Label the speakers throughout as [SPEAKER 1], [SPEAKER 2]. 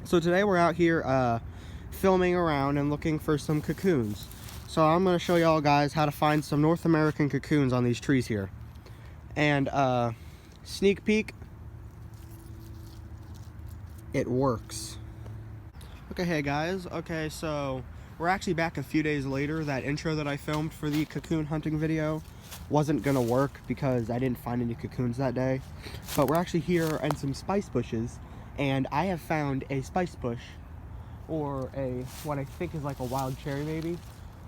[SPEAKER 1] So today we're out here filming around and looking for some cocoons. So I'm going to show y'all guys how to find some North American cocoons on these trees here. And sneak peek, it works. Okay, hey guys, okay, so we're actually back a few days later. That intro that I filmed for the cocoon hunting video wasn't gonna work because I didn't find any cocoons that day. But we're actually here in some spice bushes, and I have found a spice bush, or a what I think is like a wild cherry maybe.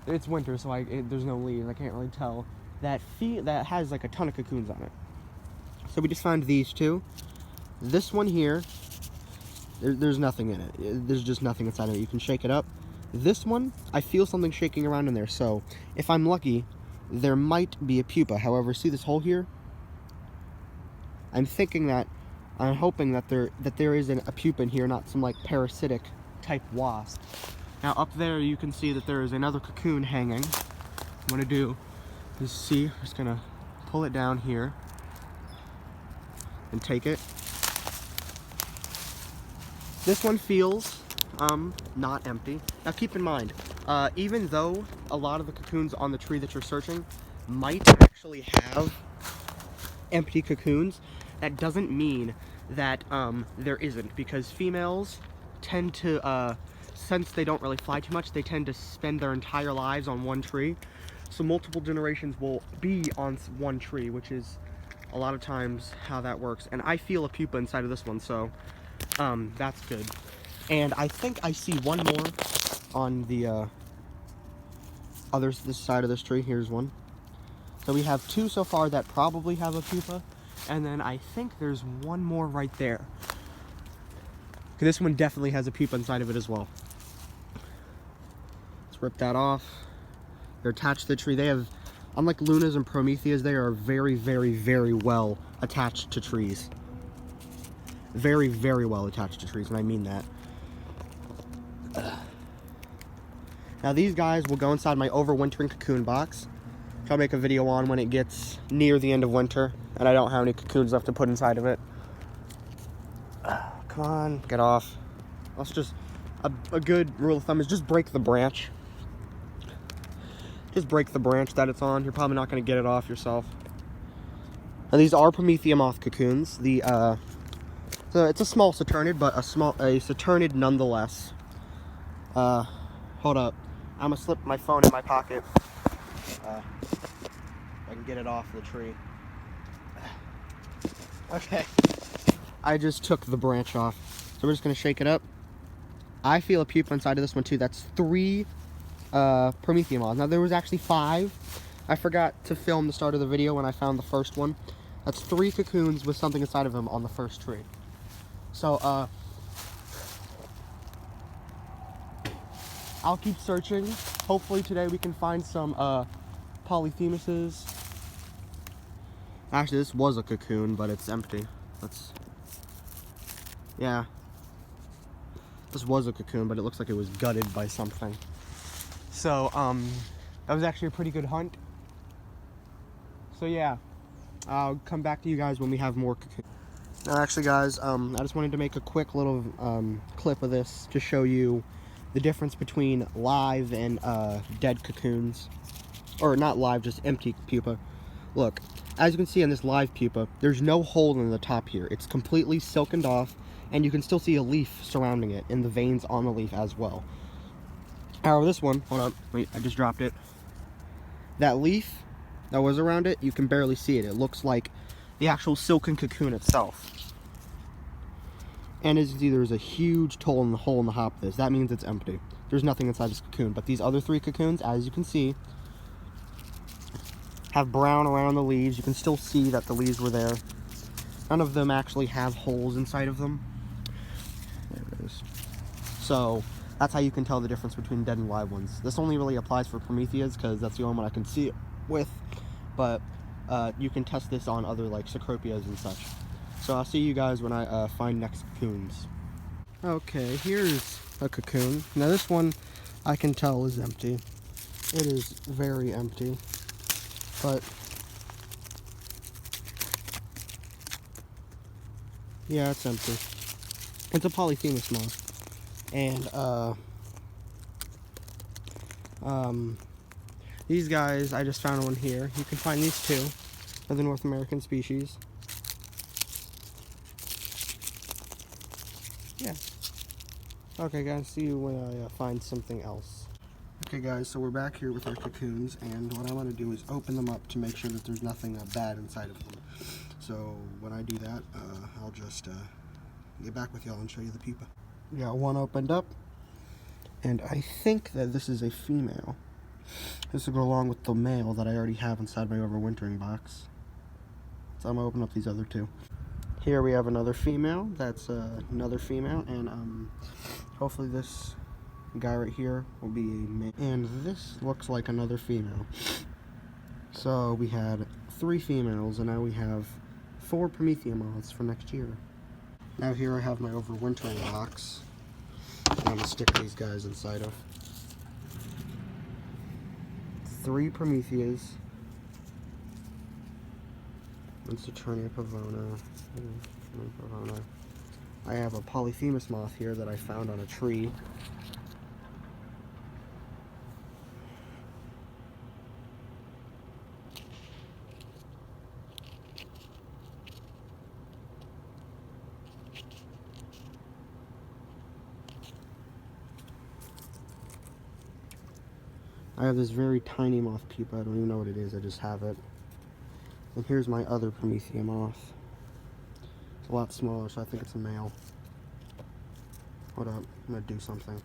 [SPEAKER 1] It's winter, so there's no leaves, I can't really tell. That has like a ton of cocoons on it. So we just found these two. This one here, there's nothing in it. There's just nothing inside of it. You can shake it up. This one, I feel something shaking around in there, so if I'm lucky, there might be a pupa. However, see this hole here? I'm hoping that there isn't a pupa in here, not some like parasitic type wasp. Now up there you can see that there is another cocoon hanging. What I'm gonna do is I'm just gonna pull it down here and take it. This one feels not empty. Now keep in mind, even though a lot of the cocoons on the tree that you're searching might actually have empty cocoons, that doesn't mean that there isn't, because females tend to, since they don't really fly too much, they tend to spend their entire lives on one tree. So multiple generations will be on one tree, which is a lot of times how that works. And I feel a pupa inside of this one, so that's good. And I think I see one more on the this side of this tree. Here's one. So we have two so far that probably have a pupa, and then I think there's one more right there. This one definitely has a pupa inside of it as well. Let's rip that off. They're attached to the tree. They have, unlike Lunas and Prometheas, they are very, very, very well attached to trees. Very, very well attached to trees, and I mean that. Now these guys will go inside my overwintering cocoon box, which I'll make a video on when it gets near the end of winter and I don't have any cocoons left to put inside of it. Come on, get off. That's just a good rule of thumb is just break the branch. Just break the branch that it's on. You're probably not going to get it off yourself. Now these are Promethea moth cocoons. So it's a small saturnid, but a saturnid nonetheless. Hold up. I'm gonna slip my phone in my pocket. I can get it off the tree. Okay. I just took the branch off. So we're just gonna shake it up. I feel a pupa inside of this one too. That's 3 Promethea moths. Now there was actually 5. I forgot to film the start of the video when I found the first one. That's 3 cocoons with something inside of them on the first tree. So I'll keep searching. Hopefully today we can find some polyphemuses. Actually, this was a cocoon, but it's empty. Yeah. This was a cocoon, but it looks like it was gutted by something. So, that was actually a pretty good hunt. So yeah, I'll come back to you guys when we have more cocoons. Now actually guys, I just wanted to make a quick little clip of this to show you the difference between live and dead cocoons. Or not live, just empty pupa. Look, as you can see on this live pupa, there's no hole in the top here. It's completely silkened off, and you can still see a leaf surrounding it and the veins on the leaf as well. However, this one, hold on, wait, I just dropped it. That leaf that was around it, you can barely see it. It looks like the actual silken cocoon itself. And as you see, there's a huge hole in the top of this. That means it's empty. There's nothing inside this cocoon. But these other 3 cocoons, as you can see, have brown around the leaves. You can still see that the leaves were there. None of them actually have holes inside of them. There it is. So that's how you can tell the difference between dead and live ones. This only really applies for Prometheas because that's the only one I can see it with. But you can test this on other like Cecropias and such. So I'll see you guys when I find next cocoons. Okay, here's a cocoon. Now this one I can tell is empty. It is very empty. But yeah, it's empty. It's a polyphemus moth. And these guys, I just found one here. You can find these two of the North American species. Yeah. Okay guys, see you when I find something else. Okay guys, so we're back here with our cocoons, and what I want to do is open them up to make sure that there's nothing bad inside of them. So when I do that, I'll just get back with y'all and show you the pupa. We got one opened up, and I think that this is a female. This will go along with the male that I already have inside my overwintering box. So I'm gonna open up these other two. Here we have another female. That's another female, and hopefully this guy right here will be a male. And this looks like another female. So we had 3 females, and now we have 4 Promethean moths for next year. Now here I have my overwintering box. I'm gonna stick these guys inside of. 3 Prometheas. One Saturnia pavona. I have a Polyphemus moth here that I found on a tree. I have this very tiny moth pupa. I don't even know what it is. I just have it. And here's my other Promethean moth. It's a lot smaller, so I think it's a male. Hold up. I'm going to do something.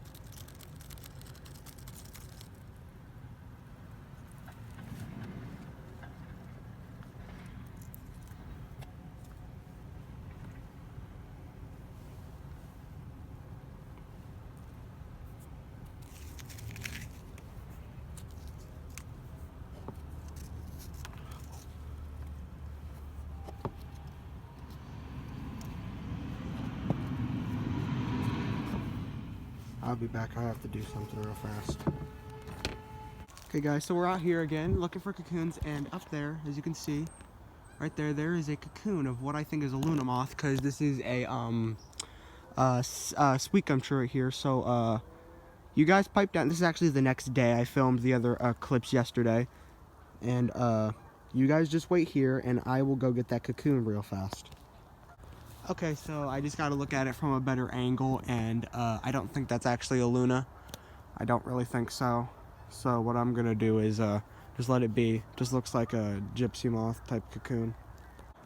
[SPEAKER 1] I'll be back. I have to do something real fast. Okay guys, so we're out here again looking for cocoons, and up there, as you can see, right there, there is a cocoon of what I think is a Luna moth, because this is a sweet gum tree right here. So you guys pipe down. This is actually the next day. I filmed the other clips yesterday, and you guys just wait here and I will go get that cocoon real fast. Okay, so I just got to look at it from a better angle, and I don't think that's actually a Luna. I don't really think so. So what I'm gonna do is just let it be. Just looks like a gypsy moth type cocoon.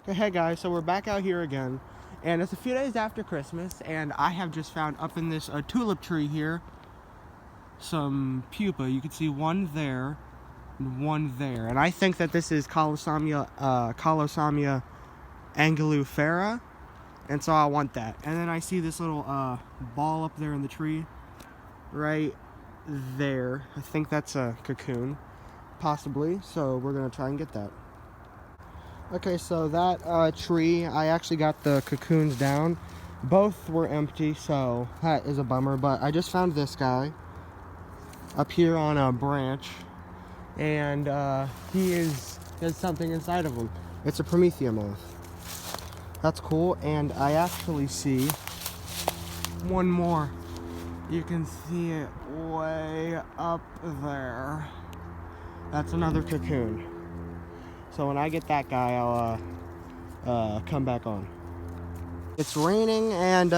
[SPEAKER 1] Okay, hey guys, so we're back out here again, and it's a few days after Christmas, and I have just found up in this tulip tree here some pupa. You can see one there and one there, and I think that this is Colosamia angulifera. And so I want that. And then I see this little ball up there in the tree right there. I think that's a cocoon, possibly. So we're gonna try and get that. Okay, so that tree, I actually got the cocoons down. Both were empty, so that is a bummer. But I just found this guy up here on a branch, and there's something inside of him. It's a Promethean moth. That's cool, and I actually see one more. You can see it way up there. That's another cocoon. So when I get that guy, I'll come back on. It's raining, and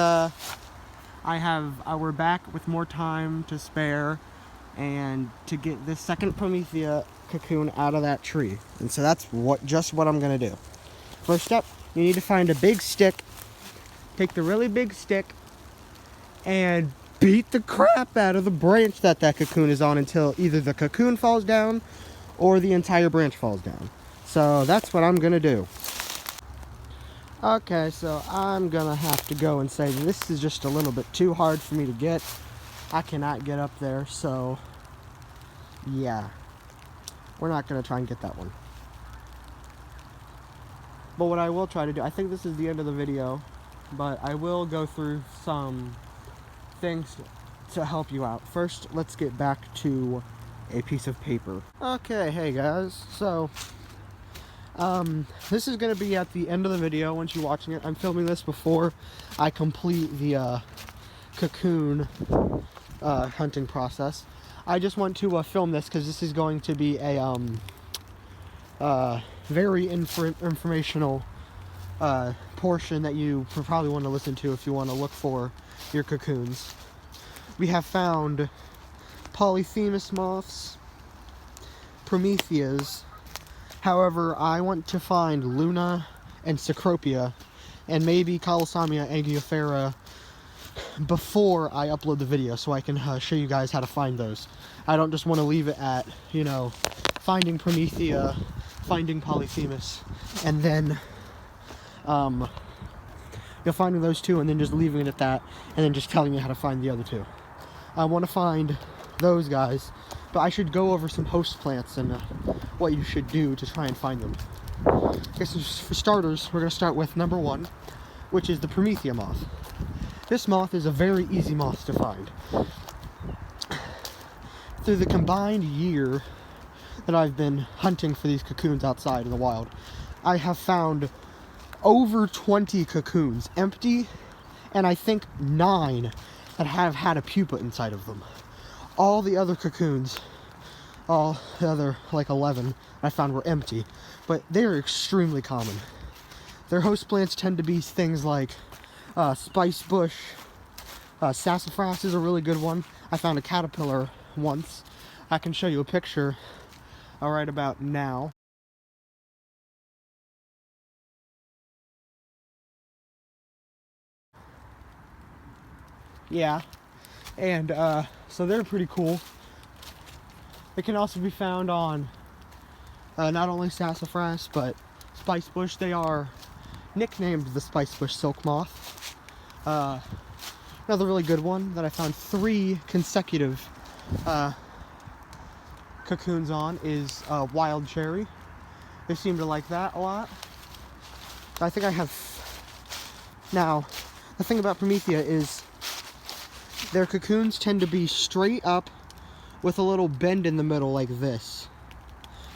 [SPEAKER 1] we're back with more time to spare and to get this second Promethea cocoon out of that tree. And so that's just what I'm gonna do. First step, you need to find a big stick, take the really big stick, and beat the crap out of the branch that cocoon is on until either the cocoon falls down or the entire branch falls down. So that's what I'm gonna do. Okay, so I'm gonna have to go and say this is just a little bit too hard for me to get. I cannot get up there, so yeah, we're not gonna try and get that one. But what I will try to do, I think this is the end of the video, but I will go through some things to help you out. First, let's get back to a piece of paper. Okay, hey guys, so this is going to be at the end of the video once you're watching it. I'm filming this before I complete the cocoon hunting process. I just want to film this because this is going to be a very informational portion that you probably want to listen to if you want to look for your cocoons. We have found Polyphemus moths, Prometheas. However, I want to find Luna and Cecropia, and maybe Colosamia anguifera before I upload the video, so I can show you guys how to find those. I don't just want to leave it at, you know, finding Promethea, finding Polyphemus, and then you're finding those two and then just leaving it at that, and then just telling you how to find the other two. I want to find those guys, but I should go over some host plants and what you should do to try and find them. Okay, so for starters, we're going to start with number 1, which is the Promethea moth. This moth is a very easy moth to find. Through the combined year that I've been hunting for these cocoons outside in the wild, I have found over 20 cocoons empty, and I think 9 that have had a pupa inside of them. All the other cocoons, all the other like 11 I found were empty, but they're extremely common. Their host plants tend to be things like spice bush. Sassafras is a really good one. I found a caterpillar once. I can show you a picture right about now. Yeah, and so they're pretty cool. They can also be found on not only sassafras but spice bush. They are nicknamed the spice bush silk moth. Another really good one that I found 3 consecutive cocoons on is wild cherry. They seem to like that a lot. I think I have... Now, the thing about Promethea is their cocoons tend to be straight up with a little bend in the middle like this.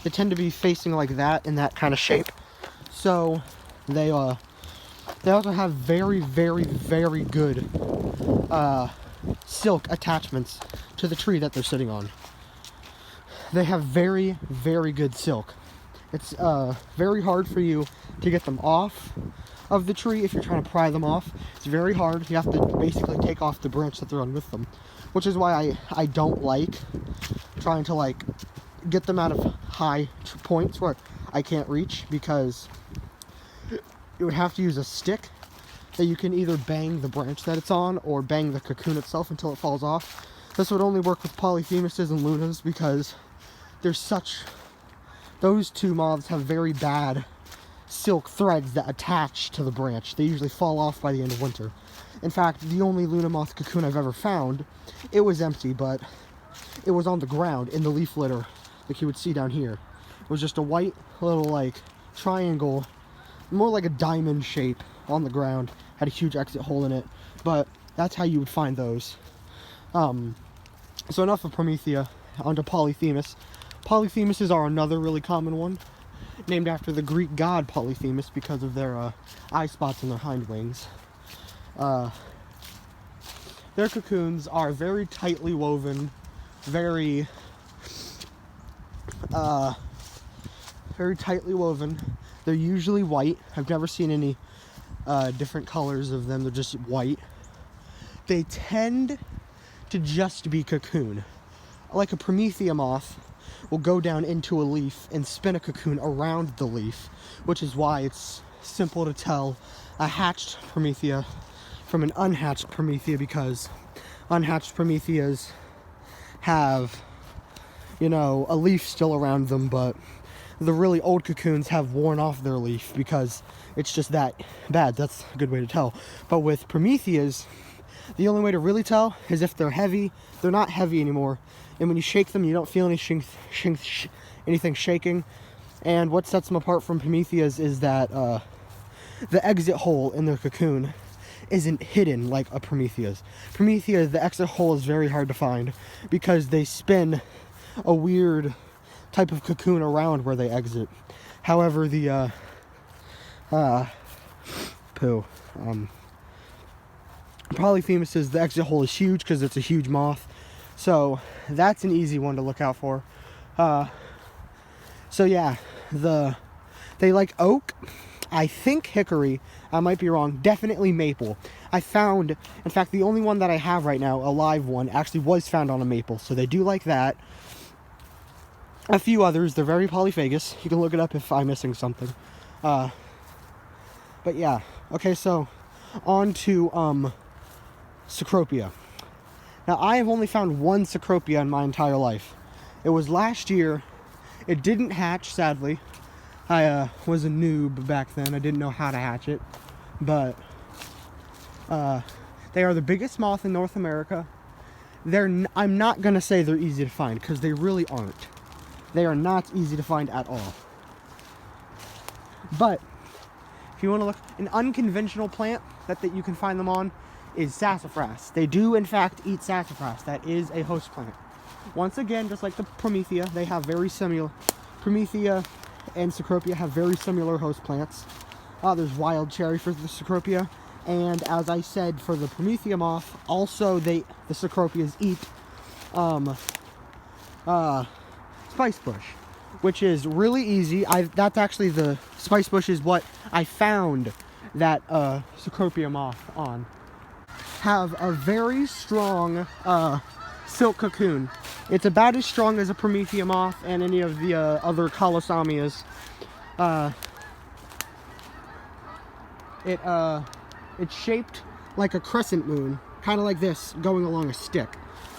[SPEAKER 1] They tend to be facing like that in that kind of shape. So they also have very, very, very good silk attachments to the tree that they're sitting on. They have very, very good silk. It's very hard for you to get them off of the tree if you're trying to pry them off. It's very hard. You have to basically take off the branch that they're on with them, which is why I don't like trying to like get them out of high points where I can't reach, because you would have to use a stick that you can either bang the branch that it's on or bang the cocoon itself until it falls off. This would only work with Polyphemuses and Lunas because those 2 moths have very bad silk threads that attach to the branch. They usually fall off by the end of winter. In fact, the only Luna moth cocoon I've ever found, it was empty, but it was on the ground in the leaf litter, like you would see down here. It was just a white little like triangle, more like a diamond shape on the ground, had a huge exit hole in it, but that's how you would find those. So enough of Promethea, onto Polyphemus. Polyphemuses are another really common one, named after the Greek god Polyphemus because of their eye spots in their hind wings. Their cocoons are very tightly woven, very tightly woven. They're usually white. I've never seen any different colors of them. They're just white. They tend to just be cocoon. Like a Promethea moth will go down into a leaf and spin a cocoon around the leaf, which is why it's simple to tell a hatched Promethea from an unhatched Promethea, because unhatched Prometheas have, you know, a leaf still around them, but the really old cocoons have worn off their leaf because it's just that bad. That's a good way to tell. But with Prometheas, the only way to really tell is if they're heavy. They're not heavy anymore, and when you shake them, you don't feel anything shaking. And what sets them apart from Prometheas is that the exit hole in their cocoon isn't hidden like a Promethea's. Prometheas, the exit hole is very hard to find because they spin a weird type of cocoon around where they exit. However, the Polyphemus, the exit hole is huge because it's a huge moth. So that's an easy one to look out for. So yeah, they like oak, I think hickory, I might be wrong, definitely maple. I found, in fact, the only one that I have right now, a live one, actually was found on a maple, so they do like that. A few others, they're very polyphagous. You can look it up if I'm missing something. But yeah, okay, so on to Cecropia. Now, I have only found one Cecropia in my entire life. It was last year. It didn't hatch, sadly. I was a noob back then. I didn't know how to hatch it. But they are the biggest moth in North America. I'm not going to say they're easy to find, because they really aren't. They are not easy to find at all. But if you want to look, an unconventional plant that you can find them on is sassafras. They do, in fact, eat sassafras. That is a host plant. Once again, just like the Promethea, they have very similar. Promethea and Cecropia have very similar host plants. There's wild cherry for the Cecropia, and as I said for the Promethea moth, also the Cecropias eat spice bush, which is really easy. That's actually the spice bush is what I found that Cecropia moth on. Have a very strong silk cocoon. It's about as strong as a Promethea moth and any of the other Colosamias. It's shaped like a crescent moon, kind of like this, going along a stick.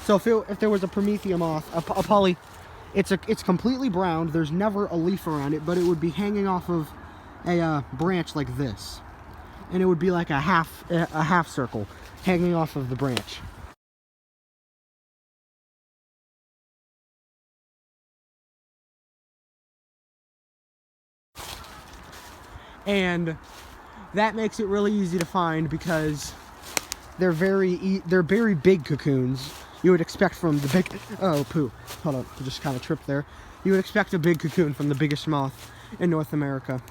[SPEAKER 1] So if there was a Promethea moth, a poly, it's completely brown. There's never a leaf around it, but it would be hanging off of a branch like this, and it would be like a half circle hanging off of the branch. And that makes it really easy to find because they're very big cocoons. You would expect from the big, oh poo, hold on, I just kind of tripped there. You would expect a big cocoon from the biggest moth in North America.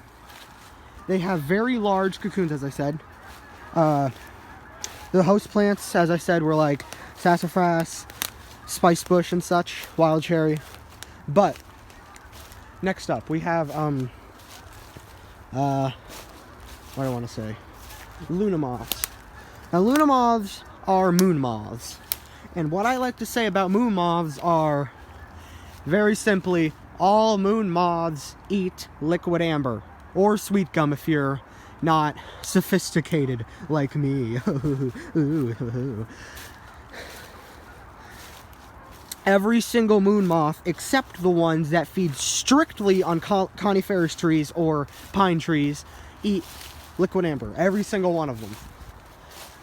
[SPEAKER 1] They have very large cocoons, as I said. The host plants, as I said, were like sassafras, spice bush and such, wild cherry. But next up we have what do I want to say? Luna moths. Now, Luna moths are moon moths. And what I like to say about moon moths are, very simply, all moon moths eat liquid amber. Or sweet gum if you're not sophisticated like me. Every single moon moth, except the ones that feed strictly on coniferous trees or pine trees, eat liquid amber. Every single one of them.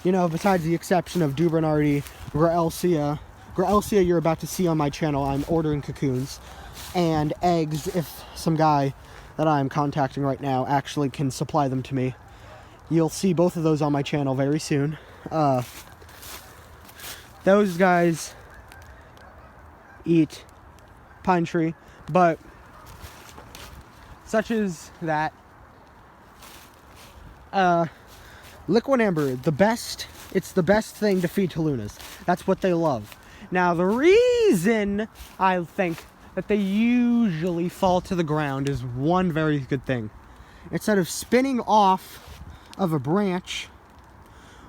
[SPEAKER 1] You know, besides the exception of Dubernardi, Grelsia. Grelsia you're about to see on my channel. I'm ordering cocoons. And eggs, if some guy that I'm contacting right now actually can supply them to me. You'll see both of those on my channel very soon. Those guys eat pine tree, but such as that. Liquid amber, it's the best thing to feed to Lunas. That's what they love. Now, the reason I think that they usually fall to the ground is one very good thing. Instead of spinning off of a branch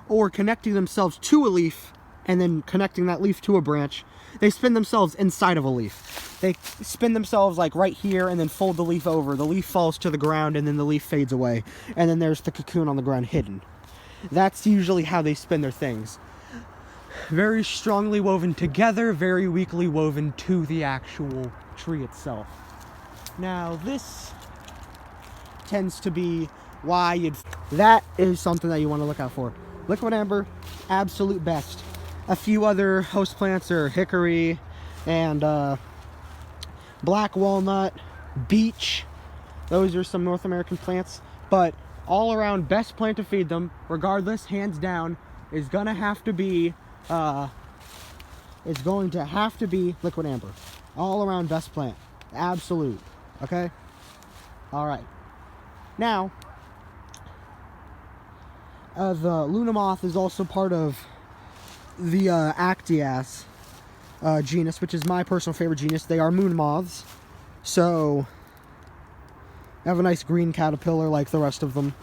[SPEAKER 1] or connecting themselves to a leaf and then connecting that leaf to a branch, they spin themselves inside of a leaf. They spin themselves like right here and then fold the leaf over. The leaf falls to the ground and then the leaf fades away. And then there's the cocoon on the ground hidden. That's usually how they spin their things. Very strongly woven together, very weakly woven to the actual tree itself. Now, this tends to be why that is something that you want to look out for. Liquid amber, absolute best. A few other host plants are hickory and black walnut, beech. Those are some North American plants, but all around best plant to feed them, regardless, hands down, is gonna have to be liquid amber. All around best plant, absolute. Okay. All right. Now, The Luna moth is also part of the Actias genus, which is my personal favorite genus. They are moon moths, so they have a nice green caterpillar like the rest of them.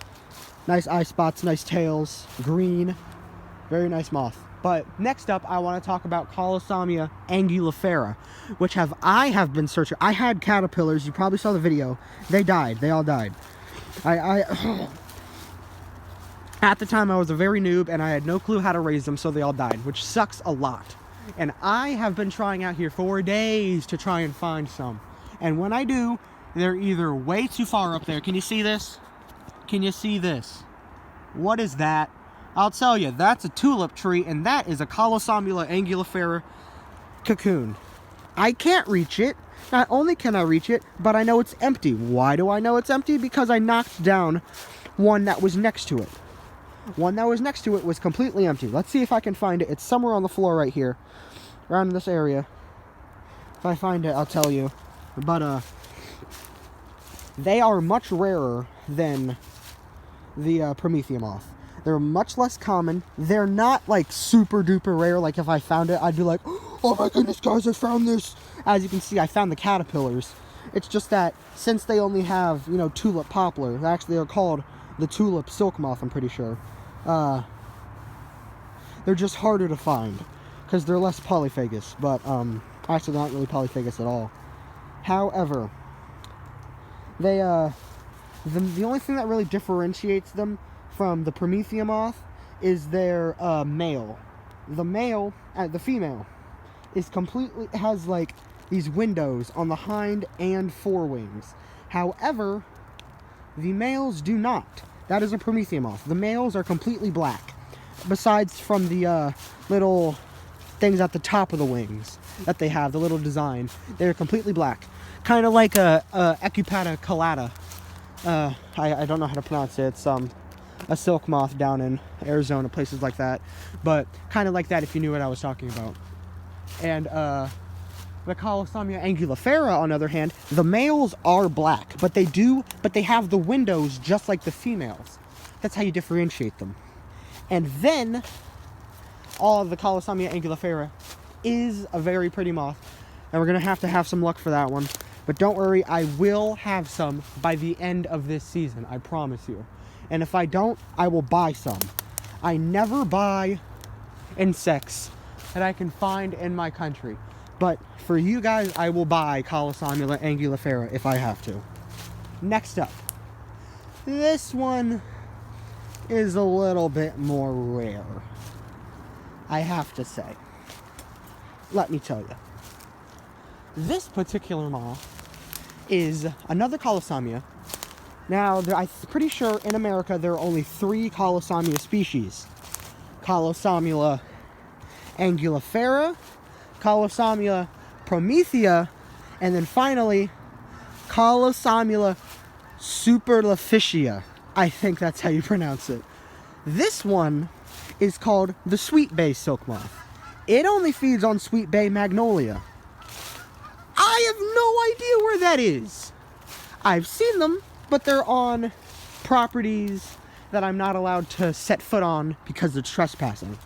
[SPEAKER 1] Nice eye spots, nice tails, green, very nice moth. But next up, I want to talk about Colosomia angulifera, which I have been searching. I had caterpillars. You probably saw the video. They died. They all died. At the time, I was a very noob, and I had no clue how to raise them, so they all died, which sucks a lot. And I have been trying out here for days to try and find some. And when I do, they're either way too far up there. Can you see this? Can you see this? What is that? I'll tell you, that's a tulip tree, and that is a Colosomia angulifera cocoon. I can't reach it. Not only can I reach it, but I know it's empty. Why do I know it's empty? Because I knocked down one that was next to it. One that was next to it was completely empty. Let's see if I can find it. It's somewhere on the floor right here, around this area. If I find it, I'll tell you. But, they are much rarer than the Prometheus moth. They're much less common. They're not like super duper rare. Like if I found it, I'd be like, oh my goodness, guys, I found this. As you can see, I found the caterpillars. It's just that since they only have, you know, tulip poplar, actually they're called the tulip silk moth, I'm pretty sure. They're just harder to find because they're less polyphagous. But actually, they're not really polyphagous at all. However, they the only thing that really differentiates them from the Prometheus moth is their male. The female is has like these windows on the hind and forewings. However, the males do not. That is a Prometheus moth. The males are completely black, besides from the little things at the top of the wings that they have, the little design. They're completely black, kind of like a Ecupata calata. I don't know how to pronounce it. It's a silk moth down in Arizona, places like that, but kind of like that if you knew what I was talking about. And the Colosomia angulifera, on the other hand, the males are black, but they have the windows just like the females. That's how you differentiate them. And then all of the Colosomia angulifera is a very pretty moth, and we're gonna have some luck for that one. But don't worry, I will have some by the end of this season, I promise you. And if I don't, I will buy some. I never buy insects that I can find in my country. But for you guys, I will buy Colosomia angulifera if I have to. Next up, this one is a little bit more rare, I have to say. Let me tell you. This particular moth is another Colosomia. Now, I'm pretty sure in America there are only 3 Colosomia species. Colosomia angulifera, Colosomia promethea, and then finally, Colosomia superlificia. I think that's how you pronounce it. This one is called the sweet bay silk moth. It only feeds on sweet bay magnolia. I have no idea where that is. I've seen them, but they're on properties that I'm not allowed to set foot on because it's trespassing.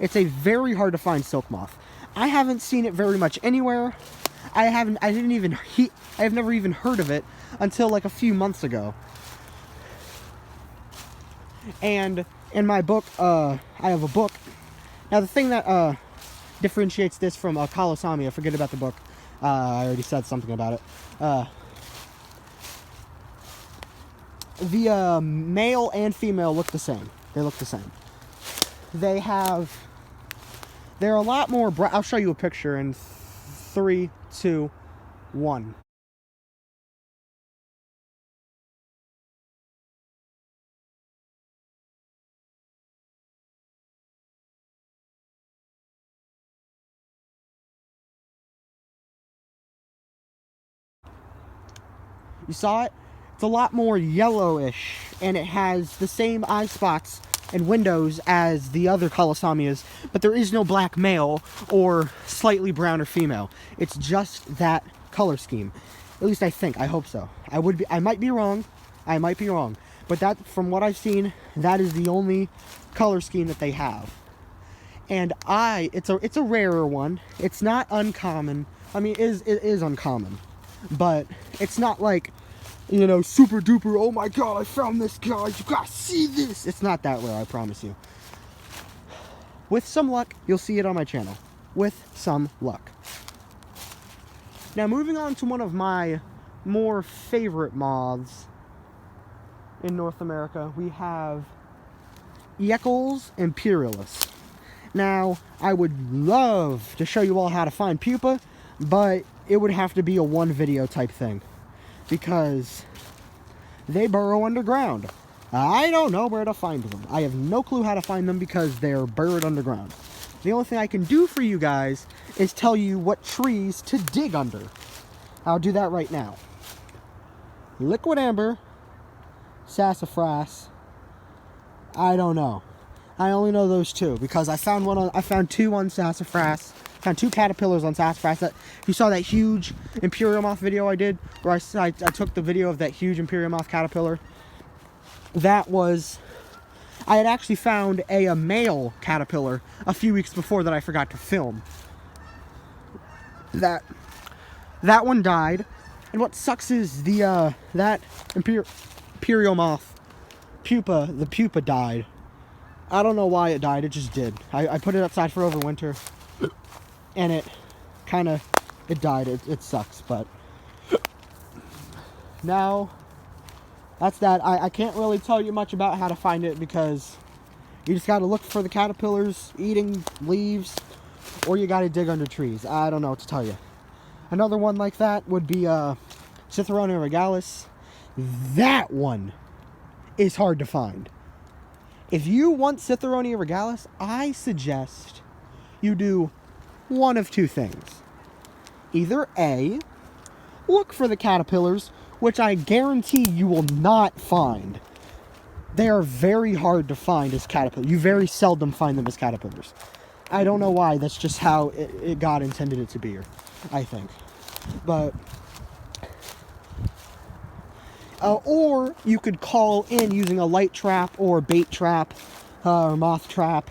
[SPEAKER 1] It's a very hard to find silk moth. I haven't seen it very much anywhere. I have never even heard of it until like a few months ago. And in my book, I have a book. Now the thing that differentiates this from Colosomia, forget about the book. I already said something about it. The male and female look the same. They look the same. They're a lot more bright. I'll show you a picture in 3, 2, 1. You saw it? It's a lot more yellowish, and it has the same eye spots and windows as the other Colosomias, but there is no black male or slightly browner female. It's just that color scheme. At least I think. I hope so. I might be wrong. But But that, from what I've seen, that is the only color scheme that they have. And it's a rarer one. It's not uncommon. I mean, it is uncommon, but it's not like, you know, super duper, oh my god, I found this, guys, you gotta see this. It's not that rare, I promise you. With some luck, you'll see it on my channel. With some luck. Now, moving on to one of my more favorite moths in North America, we have Eccles Imperialis. Now, I would love to show you all how to find pupa, but it would have to be a one video type thing, because they burrow underground. I don't know where to find them. I have no clue how to find them because they're buried underground. The only thing I can do for you guys is tell you what trees to dig under. I'll do that right now. Liquid amber, sassafras, I don't know. I only know those two because I found two on sassafras. Found two caterpillars on sassafras. You saw that huge imperial moth video I did, where I took the video of that huge imperial moth caterpillar. That was, I had actually found a male caterpillar a few weeks before that I forgot to film. That one died, and what sucks is that imperial moth pupa. The pupa died. I don't know why it died. It just did. I put it outside for overwinter, and it died. It sucks, but now that's that. I can't really tell you much about how to find it because you just got to look for the caterpillars eating leaves, or you got to dig under trees. I don't know what to tell you. Another one like that would be Citheronia regalis. That one is hard to find. If you want Citheronia regalis, I suggest you do one of two things. Either A, look for the caterpillars, which I guarantee you will not find. They are very hard to find as caterpillars. You very seldom find them as caterpillars. I don't know why. That's just how God intended it to be, I think. But or you could call in using a light trap or bait trap or moth trap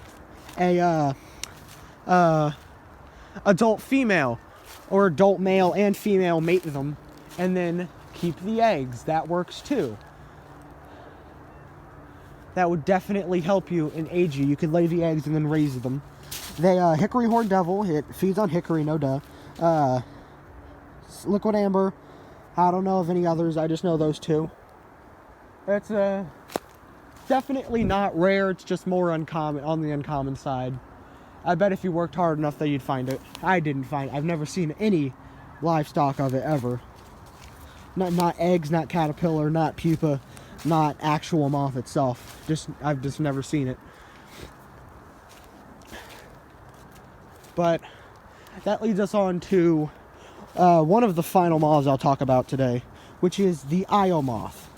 [SPEAKER 1] a adult female or adult male and female, mate them, and then keep the eggs. That works too. That would definitely help you and aid you. You could lay the eggs and then raise them. They hickory horned devil. It feeds on hickory, no duh. Liquid amber. I don't know of any others. I just know those two. It's definitely not rare. It's just more uncommon, on the uncommon side. I bet if you worked hard enough that you'd find it. I didn't find it. I've never seen any livestock of it ever. Not eggs, not caterpillar, not pupa, not actual moth itself. I've just never seen it. But that leads us on to one of the final moths I'll talk about today, which is the Io moth.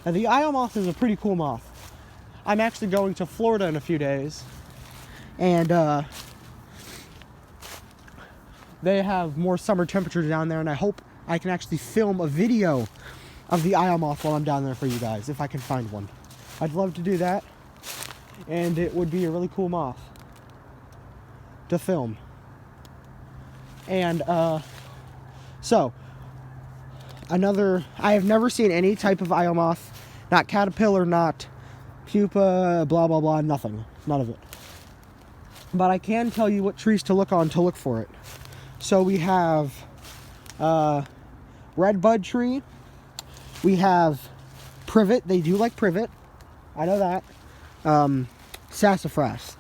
[SPEAKER 1] Now, the Io moth is a pretty cool moth. I'm actually going to Florida in a few days, and they have more summer temperatures down there, and I hope I can actually film a video of the Io moth while I'm down there for you guys, if I can find one. I'd love to do that, and it would be a really cool moth to film. And so I have never seen any type of Io moth, not caterpillar, not pupa, blah blah blah, nothing, none of it. But I can tell you what trees to look on to look for it. So we have redbud tree, we have privet. They do like privet, I know that. Sassafras,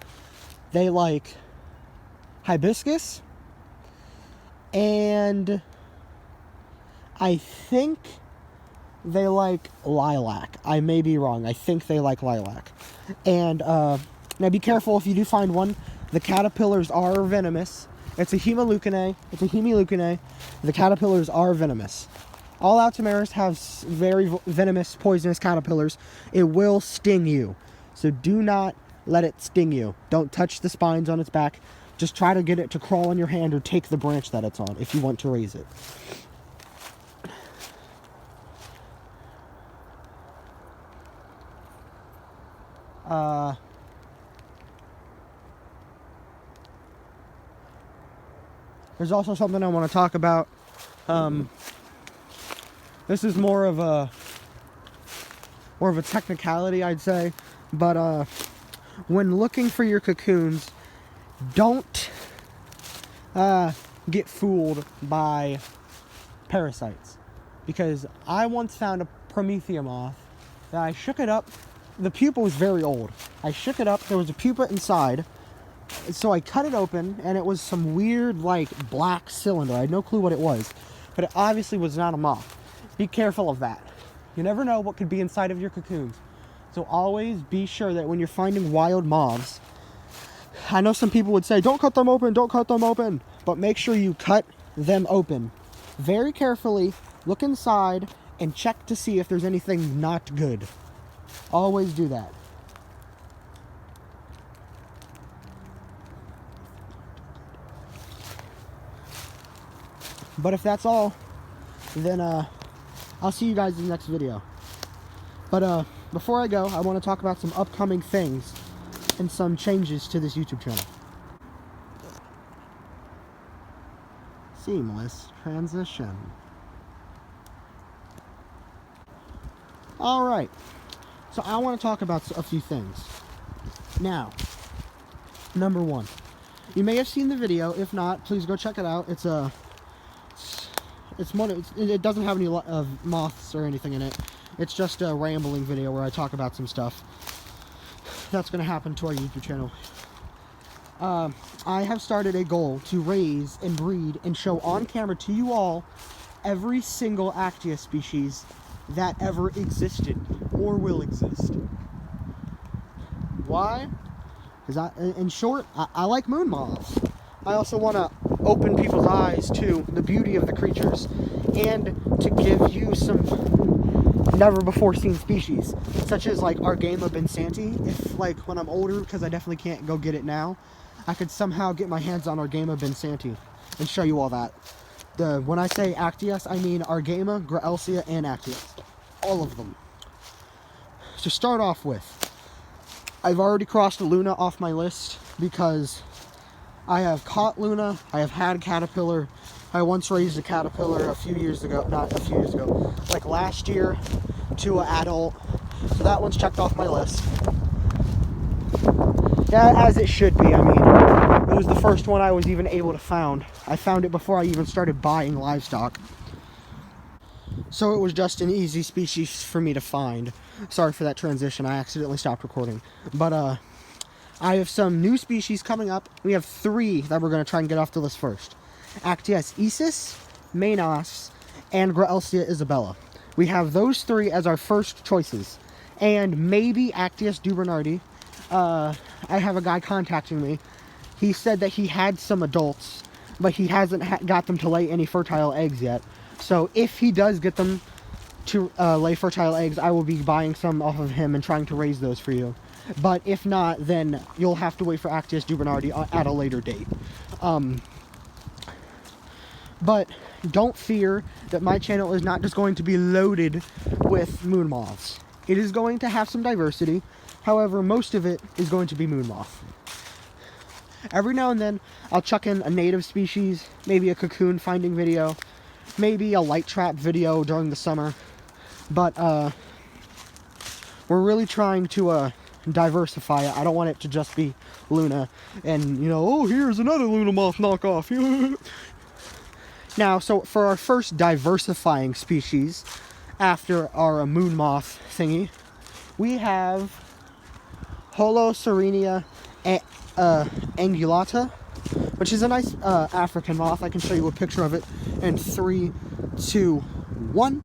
[SPEAKER 1] they like hibiscus, and I think they like lilac. I may be wrong. I think they like lilac. And now be careful if you do find one. The caterpillars are venomous. It's a hemilucinae. The caterpillars are venomous. All Altimeris have very venomous, poisonous caterpillars. It will sting you. So do not let it sting you. Don't touch the spines on its back. Just try to get it to crawl on your hand or take the branch that it's on if you want to raise it. There's also something I want to talk about. This is more of a technicality, I'd say, but when looking for your cocoons, don't get fooled by parasites, because I once found a Prometheus moth that I shook it up. The pupa was very old. I shook it up, there was a pupa inside, so I cut it open, and it was some weird, like, black cylinder. I had no clue what it was, but it obviously was not a moth. Be careful of that. You never know what could be inside of your cocoons. So always be sure that when you're finding wild moths, I know some people would say, don't cut them open, don't cut them open, but make sure you cut them open very carefully, look inside, and check to see if there's anything not good. Always do that. But if that's all, then I'll see you guys in the next video. But before I go, I want to talk about some upcoming things and some changes to this YouTube channel. Seamless transition. Alright, so I want to talk about a few things. Now, number one, you may have seen the video. If not, please go check it out. It doesn't have any moths or anything in it. It's just a rambling video where I talk about some stuff that's going to happen to our YouTube channel. I have started a goal to raise and breed and show on camera to you all every single Actias species that ever existed or will exist. Why? Because in short, I like moon moths. I also want to open people's eyes to the beauty of the creatures and to give you some never before seen species, such as like Argama bensanti. If, like, when I'm older, because I definitely can't go get it now, I could somehow get my hands on Argama bensanti and show you all that. When I say Actias, I mean Argama, Graalcia, and Actias. All of them. To start off with, I've already crossed Luna off my list because I have caught Luna, I have had caterpillar, I once raised a caterpillar a few years ago, not a few years ago, like last year to an adult, so that one's checked off my list. Yeah, as it should be. I mean, it was the first one I was even able to found. I found it before I even started buying livestock. So it was just an easy species for me to find. Sorry for that transition, I accidentally stopped recording. But I have some new species coming up. We have 3 that we're going to try and get off the list first. Actias Isis, Manos, and Graalcia Isabella. We have those 3 as our first choices. And maybe Actias Dubernardi. I have a guy contacting me. He said that he had some adults, but he hasn't got them to lay any fertile eggs yet. So if he does get them to lay fertile eggs, I will be buying some off of him and trying to raise those for you. But if not, then you'll have to wait for Actias Dubernardi at a later date. But don't fear that my channel is not just going to be loaded with moon moths. It is going to have some diversity. However, most of it is going to be moon moth. Every now and then, I'll chuck in a native species, maybe a cocoon finding video, maybe a light trap video during the summer. But we're really trying to diversify it. I don't want it to just be Luna and, you know, oh, here's another Luna moth knockoff. Now, so for our first diversifying species after our moon moth thingy, we have Holocerenia angulata, which is a nice African moth. I can show you a picture of it in 3, 2, 1.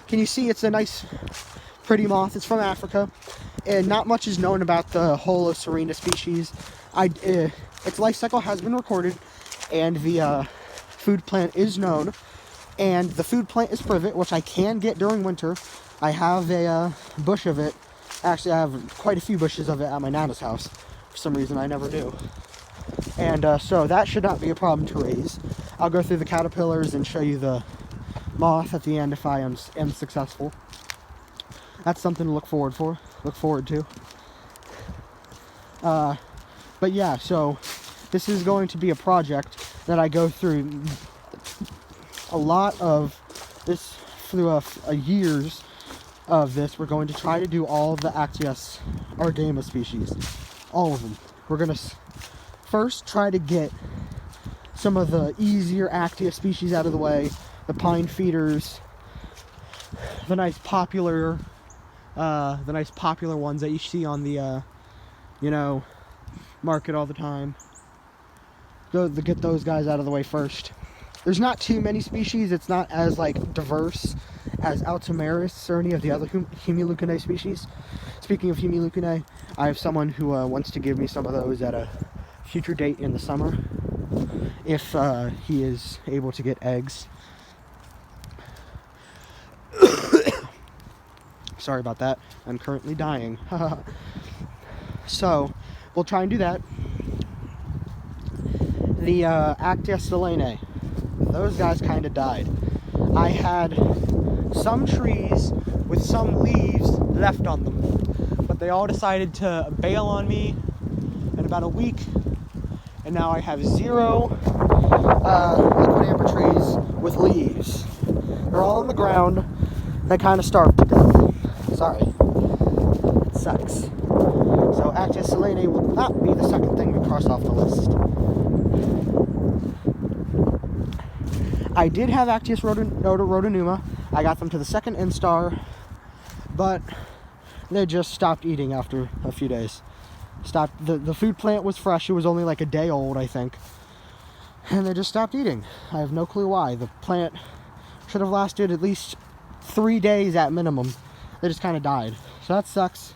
[SPEAKER 1] Can you see it's a nice, pretty moth? It's from Africa, and not much is known about the Holocerenia species. Its life cycle has been recorded, and the food plant is known, and the food plant is privet, which I can get during winter. I have a bush of it. Actually, I have quite a few bushes of it at my Nana's house. For some reason, I never do. And so that should not be a problem to raise. I'll go through the caterpillars and show you the moth at the end if I am successful. That's something to look forward to. But yeah, so this is going to be a project that I go through a lot of this, through a years of this. We're going to try to do all of the Actias Argama species, all of them. We're going to first try to get some of the easier Actia species out of the way, the pine feeders, the nice popular ones that you see on the market all the time. Get those guys out of the way first. There's not too many species. It's not as like diverse as Altimeris or any of the other Hemilucinae species. Speaking of Hemilucinae, I have someone who wants to give me some of those at a future date in the summer, if he is able to get eggs. Sorry about that. I'm currently dying. So, we'll try and do that. The Actia Silene, those guys kind of died. I had some trees with some leaves left on them, but they all decided to bail on me in about a week, and now I have 0 liquid amber trees with leaves. They're all on the ground. They kind of starved to death. Sorry. It sucks. So Actia Silene will not be the second thing we cross off the list. I did have Actias rhodonuma. I got them to the second instar, but they just stopped eating after a few days. The food plant was fresh. It was only like a day old, I think. And they just stopped eating. I have no clue why. The plant should have lasted at least 3 days at minimum. They just kind of died. So that sucks.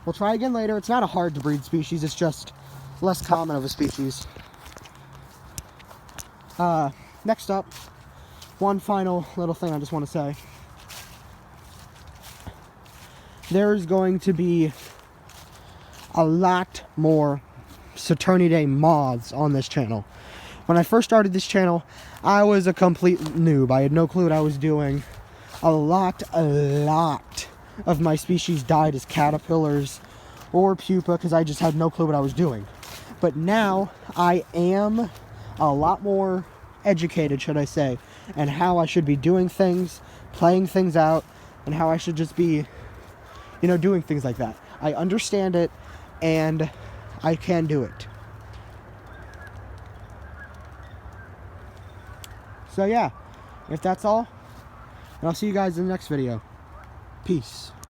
[SPEAKER 1] We'll try again later. It's not a hard to breed species. It's just less common of a species. Next up, one final little thing I just want to say. There's going to be a lot more Saturniidae moths on this channel. When I first started this channel, I was a complete noob. I had no clue what I was doing. A lot of my species died as caterpillars or pupa because I just had no clue what I was doing. But now I am a lot more educated, should I say, and how I should be doing things, playing things out, and how I should just be, doing things like that. I understand it, and I can do it. So yeah, if that's all, and I'll see you guys in the next video. Peace.